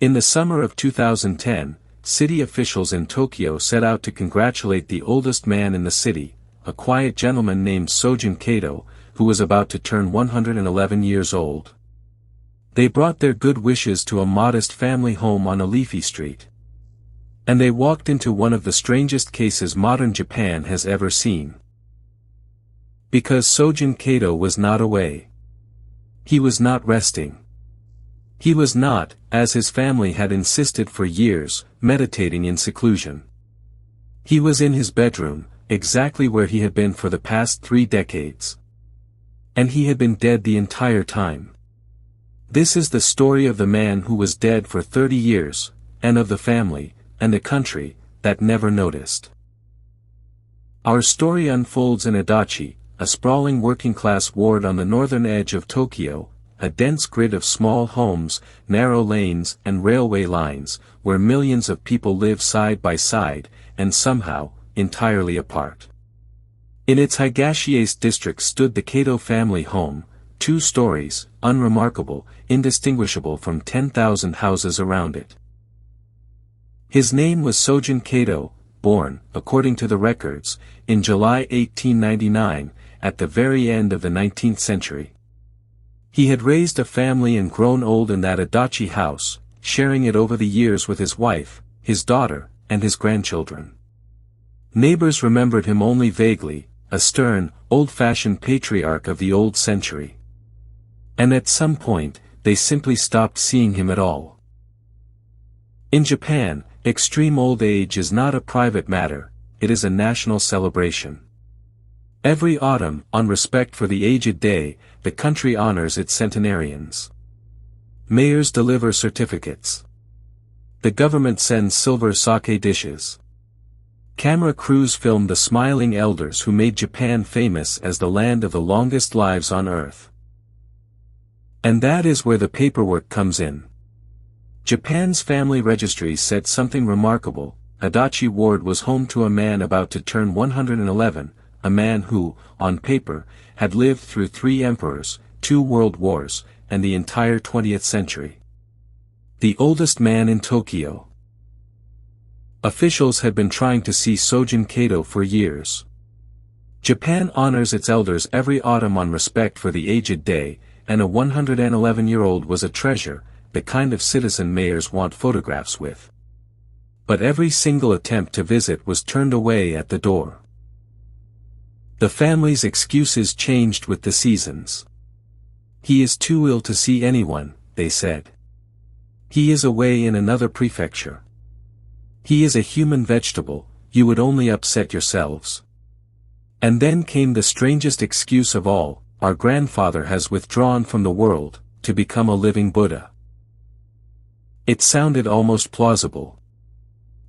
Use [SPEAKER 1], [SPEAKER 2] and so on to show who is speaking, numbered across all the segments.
[SPEAKER 1] In the summer of 2010, city officials in Tokyo set out to congratulate the oldest man in the city, a quiet gentleman named Sogen Kato, who was about to turn 111 years old. They brought their good wishes to a modest family home on a leafy street. And they walked into one of the strangest cases modern Japan has ever seen. Because Sogen Kato was not away. He was not resting. He was not, as his family had insisted for years, meditating in seclusion. He was in his bedroom, exactly where he had been for the past 3 decades. And he had been dead the entire time. This is the story of the man who was dead for 30 years, and of the family, and the country, that never noticed. Our story unfolds in Adachi, a sprawling working-class ward on the northern edge of Tokyo, a dense grid of small homes, narrow lanes and railway lines, where millions of people live side by side, and somehow, entirely apart. In its Higashiase district stood the Kato family home, 2 stories, unremarkable, indistinguishable from 10,000 houses around it. His name was Sogen Kato, born, according to the records, in July 1899, at the very end of the 19th century. He had raised a family and grown old in that Adachi house, sharing it over the years with his wife, his daughter, and his grandchildren. Neighbors remembered him only vaguely, a stern, old-fashioned patriarch of the old century. And at some point, they simply stopped seeing him at all. In Japan, extreme old age is not a private matter, it is a national celebration. Every autumn, on Respect for the Aged Day, the country honors its centenarians. Mayors deliver certificates. The government sends silver sake dishes. Camera crews film the smiling elders who made Japan famous as the land of the longest lives on earth. And that is where the paperwork comes in. Japan's family registry said something remarkable. Adachi Ward was home to a man about to turn 111, a man who, on paper, had lived through 3 emperors, 2 world wars, and the entire 20th century. The oldest man in Tokyo. Officials had been trying to see Sogen Kato for years. Japan honors its elders every autumn on Respect for the Aged Day, and a 111-year-old was a treasure, the kind of citizen mayors want photographs with. But every single attempt to visit was turned away at the door. The family's excuses changed with the seasons. He is too ill to see anyone, they said. He is away in another prefecture. He is a human vegetable, you would only upset yourselves. And then came the strangest excuse of all, our grandfather has withdrawn from the world, to become a living Buddha. It sounded almost plausible.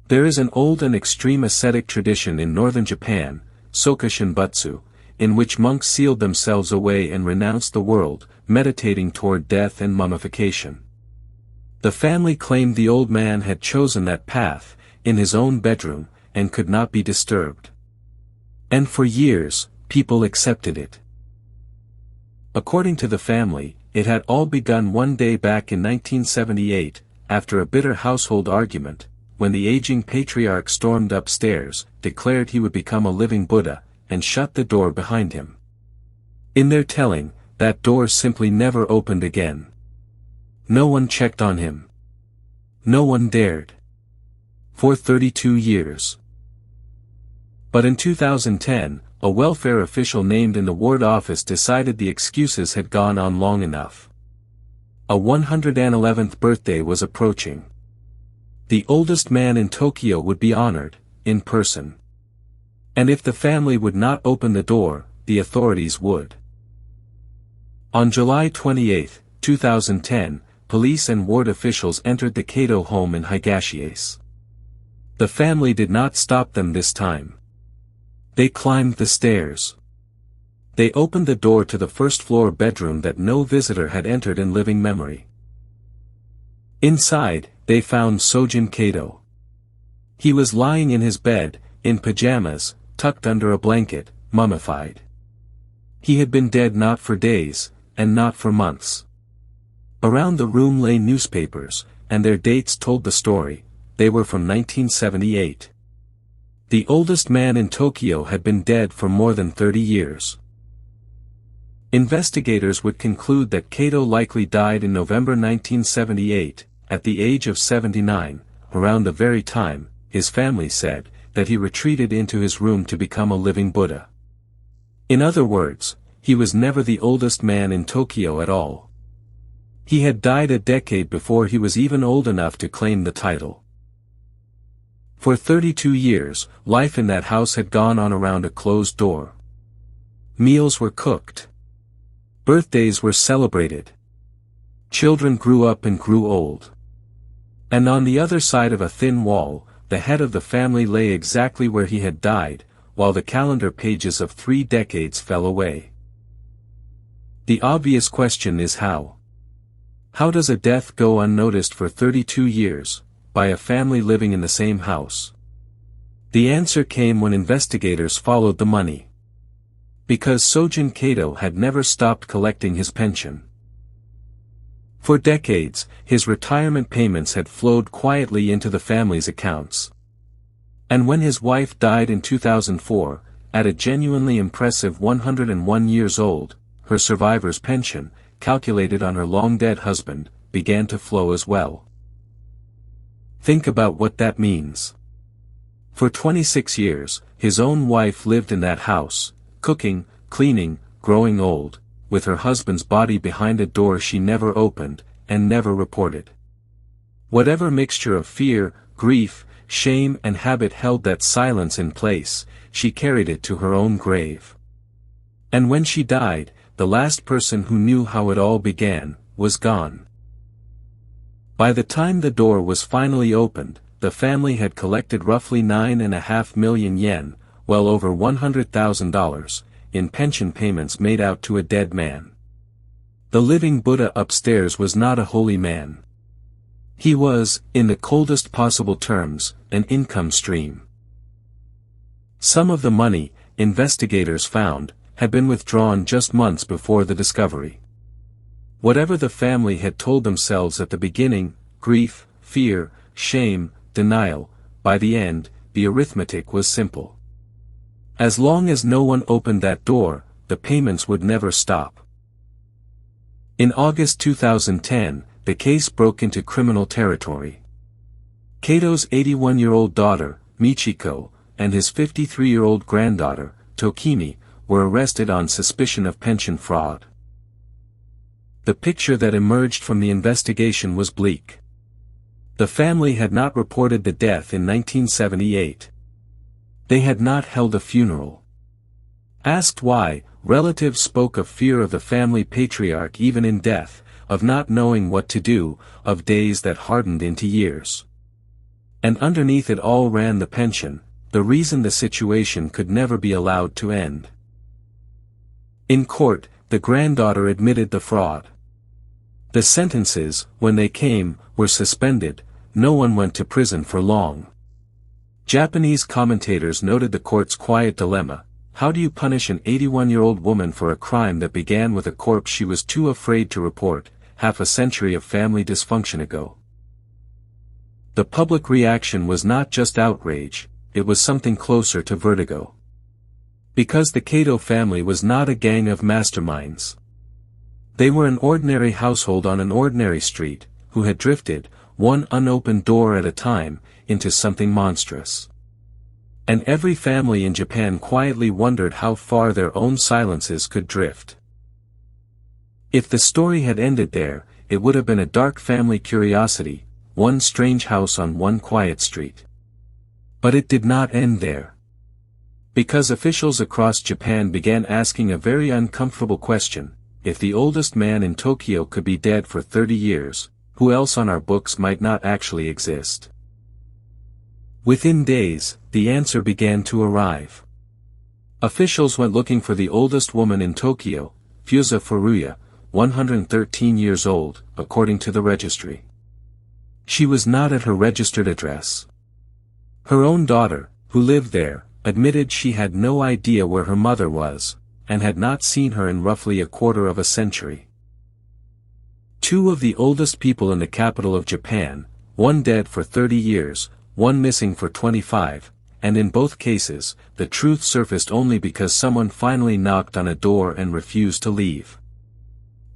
[SPEAKER 1] There is an old and extreme ascetic tradition in northern Japan, Sokushinbutsu, in which monks sealed themselves away and renounced the world, meditating toward death and mummification. The family claimed the old man had chosen that path, in his own bedroom, and could not be disturbed. And for years, people accepted it. According to the family, it had all begun one day back in 1978, after a bitter household argument, when the aging patriarch stormed upstairs, declared he would become a living Buddha, and shut the door behind him. In their telling, that door simply never opened again. No one checked on him. No one dared. For 32 years. But in 2010, a welfare official named in the ward office decided the excuses had gone on long enough. A 111th birthday was approaching. The oldest man in Tokyo would be honored, in person. And if the family would not open the door, the authorities would. On July 28, 2010, police and ward officials entered the Kato home in Higashiase. The family did not stop them this time. They climbed the stairs. They opened the door to the first-floor bedroom that no visitor had entered in living memory. Inside, they found Sogen Kato. He was lying in his bed, in pajamas, tucked under a blanket, mummified. He had been dead not for days, and not for months. Around the room lay newspapers, and their dates told the story. They were from 1978. The oldest man in Tokyo had been dead for more than 30 years. Investigators would conclude that Kato likely died in November 1978, at the age of 79, around the very time, his family said, that he retreated into his room to become a living Buddha. In other words, he was never the oldest man in Tokyo at all. He had died a decade before he was even old enough to claim the title. For 32 years, life in that house had gone on around a closed door. Meals were cooked. Birthdays were celebrated. Children grew up and grew old. And on the other side of a thin wall, the head of the family lay exactly where he had died, while the calendar pages of 3 decades fell away. The obvious question is how? How does a death go unnoticed for 32 years, by a family living in the same house? The answer came when investigators followed the money. Because Sogen Kato had never stopped collecting his pension. For decades, his retirement payments had flowed quietly into the family's accounts. And when his wife died in 2004, at a genuinely impressive 101 years old, her survivor's pension, calculated on her long-dead husband, began to flow as well. Think about what that means. For 26 years, his own wife lived in that house, cooking, cleaning, growing old, with her husband's body behind a door she never opened, and never reported. Whatever mixture of fear, grief, shame and habit held that silence in place, she carried it to her own grave. And when she died, the last person who knew how it all began, was gone. By the time the door was finally opened, the family had collected roughly 9.5 million yen, well over $100,000, in pension payments made out to a dead man. The living Buddha upstairs was not a holy man. He was, in the coldest possible terms, an income stream. Some of the money, investigators found, had been withdrawn just months before the discovery. Whatever the family had told themselves at the beginning, grief, fear, shame, denial, by the end, the arithmetic was simple. As long as no one opened that door, the payments would never stop. In August 2010, the case broke into criminal territory. Kato's 81-year-old daughter, Michiko, and his 53-year-old granddaughter, Tokimi, were arrested on suspicion of pension fraud. The picture that emerged from the investigation was bleak. The family had not reported the death in 1978. They had not held a funeral. Asked why, relatives spoke of fear of the family patriarch even in death, of not knowing what to do, of days that hardened into years. And underneath it all ran the pension, the reason the situation could never be allowed to end. In court, the granddaughter admitted the fraud. The sentences, when they came, were suspended. No one went to prison for long. Japanese commentators noted the court's quiet dilemma. How do you punish an 81-year-old woman for a crime that began with a corpse she was too afraid to report, half a century of family dysfunction ago? The public reaction was not just outrage, it was something closer to vertigo. Because the Kato family was not a gang of masterminds. They were an ordinary household on an ordinary street, who had drifted, one unopened door at a time, into something monstrous. And every family in Japan quietly wondered how far their own silences could drift. If the story had ended there, it would have been a dark family curiosity, one strange house on one quiet street. But it did not end there. Because officials across Japan began asking a very uncomfortable question: if the oldest man in Tokyo could be dead for 30 years, who else on our books might not actually exist? Within days, the answer began to arrive. Officials went looking for the oldest woman in Tokyo, Fusa Furuya, 113 years old, according to the registry. She was not at her registered address. Her own daughter, who lived there, admitted she had no idea where her mother was, and had not seen her in roughly a quarter of a century. Two of the oldest people in the capital of Japan, one dead for 30 years, one missing for 25, and in both cases, the truth surfaced only because someone finally knocked on a door and refused to leave.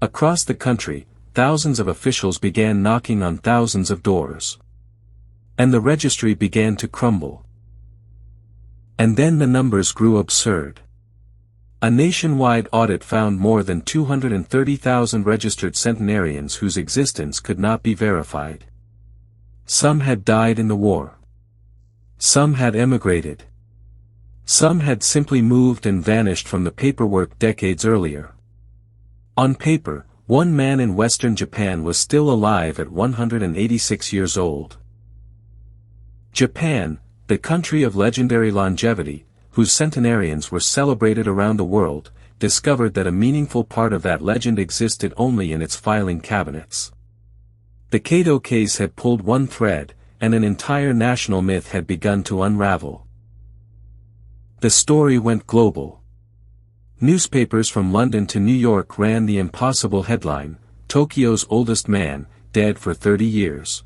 [SPEAKER 1] Across the country, thousands of officials began knocking on thousands of doors. And the registry began to crumble. And then the numbers grew absurd. A nationwide audit found more than 230,000 registered centenarians whose existence could not be verified. Some had died in the war. Some had emigrated. Some had simply moved and vanished from the paperwork decades earlier. On paper, one man in Western Japan was still alive at 186 years old. Japan, the country of legendary longevity, whose centenarians were celebrated around the world, discovered that a meaningful part of that legend existed only in its filing cabinets. The Kato case had pulled one thread, and an entire national myth had begun to unravel. The story went global. Newspapers from London to New York ran the impossible headline, "Tokyo's oldest man, dead for 30 years."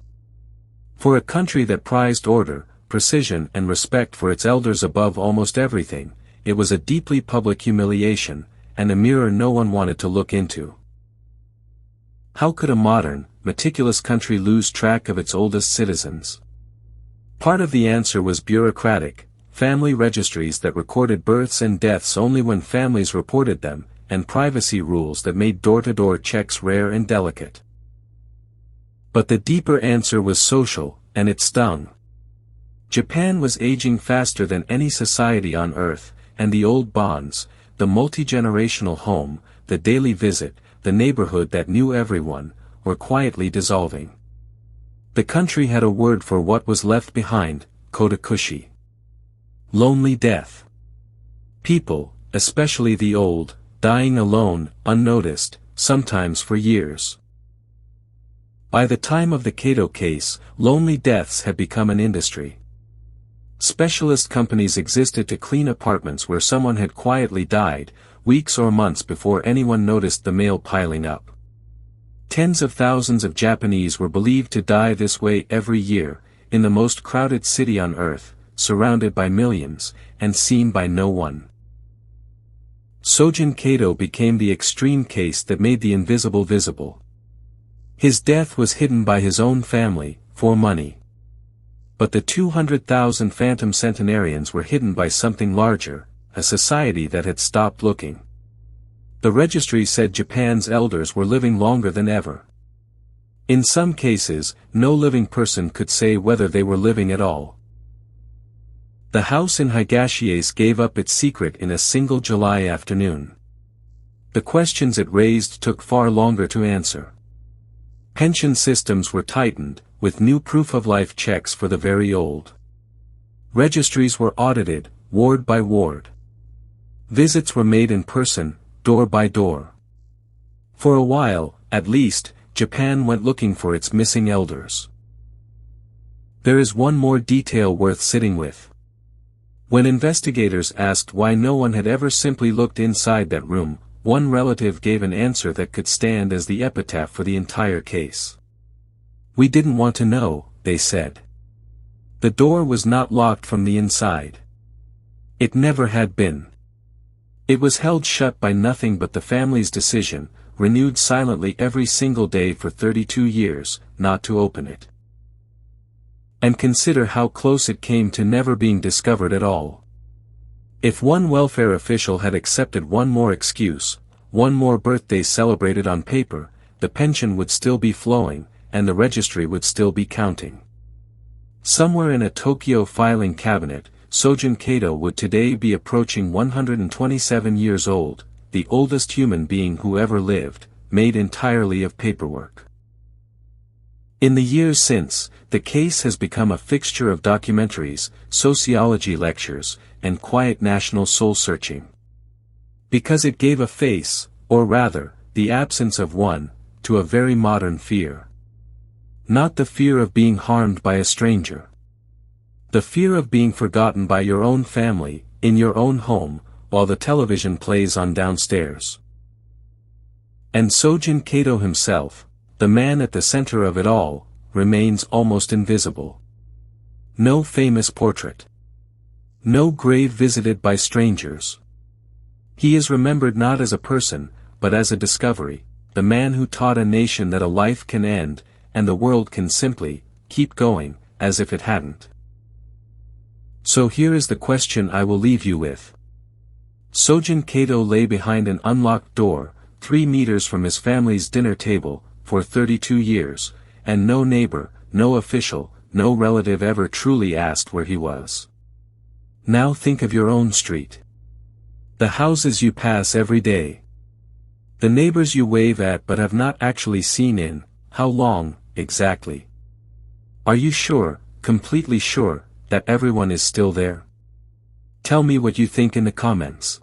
[SPEAKER 1] For a country that prized order, precision and respect for its elders above almost everything, it was a deeply public humiliation, and a mirror no one wanted to look into. How could a modern, meticulous country lose track of its oldest citizens? Part of the answer was bureaucratic, family registries that recorded births and deaths only when families reported them, and privacy rules that made door-to-door checks rare and delicate. But the deeper answer was social, and it stung. Japan was aging faster than any society on Earth, and the old bonds, the multi-generational home, the daily visit, the neighborhood that knew everyone, were quietly dissolving. The country had a word for what was left behind, kodokushi. Lonely death. People, especially the old, dying alone, unnoticed, sometimes for years. By the time of the Kato case, lonely deaths had become an industry. Specialist companies existed to clean apartments where someone had quietly died, weeks or months before anyone noticed the mail piling up. Tens of thousands of Japanese were believed to die this way every year, in the most crowded city on Earth, surrounded by millions, and seen by no one. Sogen Kato became the extreme case that made the invisible visible. His death was hidden by his own family, for money. But the 200,000 Phantom Centenarians were hidden by something larger, a society that had stopped looking. The registry said Japan's elders were living longer than ever. In some cases, no living person could say whether they were living at all. The house in Higashiase gave up its secret in a single July afternoon. The questions it raised took far longer to answer. Pension systems were tightened, with new proof-of-life checks for the very old. Registries were audited, ward by ward. Visits were made in person, door by door. For a while, at least, Japan went looking for its missing elders. There is one more detail worth sitting with. When investigators asked why no one had ever simply looked inside that room, one relative gave an answer that could stand as the epitaph for the entire case. "We didn't want to know," they said. The door was not locked from the inside. It never had been. It was held shut by nothing but the family's decision, renewed silently every single day for 32 years, not to open it. And consider how close it came to never being discovered at all. If one welfare official had accepted one more excuse, one more birthday celebrated on paper, the pension would still be flowing, and the registry would still be counting. Somewhere in a Tokyo filing cabinet, Sogen Kato would today be approaching 127 years old, the oldest human being who ever lived, made entirely of paperwork. In the years since, the case has become a fixture of documentaries, sociology lectures, and quiet national soul-searching. Because it gave a face, or rather, the absence of one, to a very modern fear. Not the fear of being harmed by a stranger. The fear of being forgotten by your own family, in your own home, while the television plays on downstairs. And Sogen Kato himself, The man at the center of it all, remains almost invisible. No famous portrait. No grave visited by strangers. He is remembered not as a person, but as a discovery, the man who taught a nation that a life can end, and the world can simply keep going, as if it hadn't. So here is the question I will leave you with. Sogen Kato lay behind an unlocked door, 3 meters from his family's dinner table, for 32 years, and no neighbor, no official, no relative ever truly asked where he was. Now think of your own street. The houses you pass every day. The neighbors you wave at but have not actually seen in, how long, exactly? Are you sure, completely sure, that everyone is still there? Tell me what you think in the comments.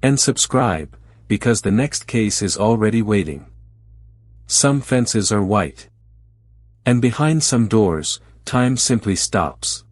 [SPEAKER 1] And subscribe, because the next case is already waiting. Some fences are white. And behind some doors, time simply stops.